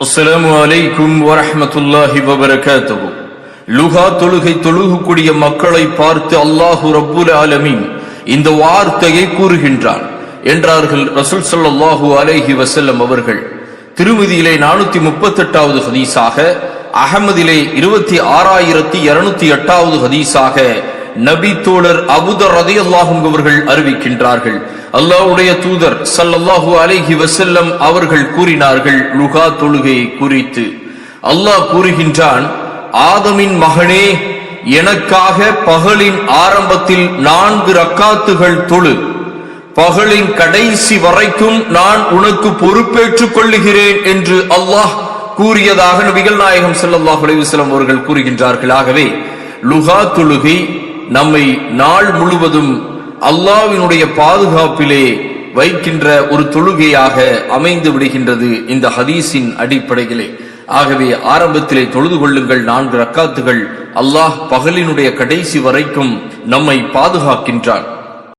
அஸ்ஸலாமு அலைக்கும் வரஹ்மத்துல்லாஹி வபரகாத்துஹு. லுஹா தொழுகை தொழுகக்கூடிய மக்களை பார்த்து அல்லாஹு ரப்புல் ஆலமீன் இந்த வார்த்தையை கூறுகின்றான் என்றார்கள் ரசூல் ஸல்லல்லாஹு அலைஹி வஸல்லம் அவர்கள். திருமதியிலே 438வது ஹதீஸாக, அஹமதிலே 26208வது ஹதீஸாக நபி தோழர் அபூதர் ரலியல்லாஹு அன்ஹு அவர்கள் அறிவிக்கின்றார்கள். அல்லாஹ்வுடைய தூதர் ஸல்லல்லாஹு அலைஹி வஸல்லம் அவர்கள் கூறினார்கள் லுஹா தொழுகையை குறித்து. அல்லாஹ் கூறுகின்றான், ஆதமின் மகனே, எனக்காக பகலின் ஆரம்பத்தில் 4 ரக்காத்துகள் தொழு, பகலின் கடைசி வரைக்கும் நான் உனக்கு பொறுப்பேற்றுக் கொள்ளுகிறேன் என்று அல்லாஹ் கூறியதாக நபிகள் நாயகம் ஸல்லல்லாஹு அலைஹி வஸல்லம் அவர்கள் கூறுகின்றார்கள். ஆகவே லுஹா தொழுகை நம்மை நாள் முழுவதும் அல்லாஹ்வினுடைய பாதுகாப்பிலே வைக்கின்ற ஒரு தொழுகையாக அமைந்து விடுகின்றது இந்த ஹதீஸின் அடிப்படையிலே. ஆகவே ஆரம்பத்திலே தொழுது கொள்ளுங்கள் 4 ரக்காத்துகள். அல்லாஹ் பகலினுடைய கடைசி வரைக்கும் நம்மை பாதுகாக்கின்றான்.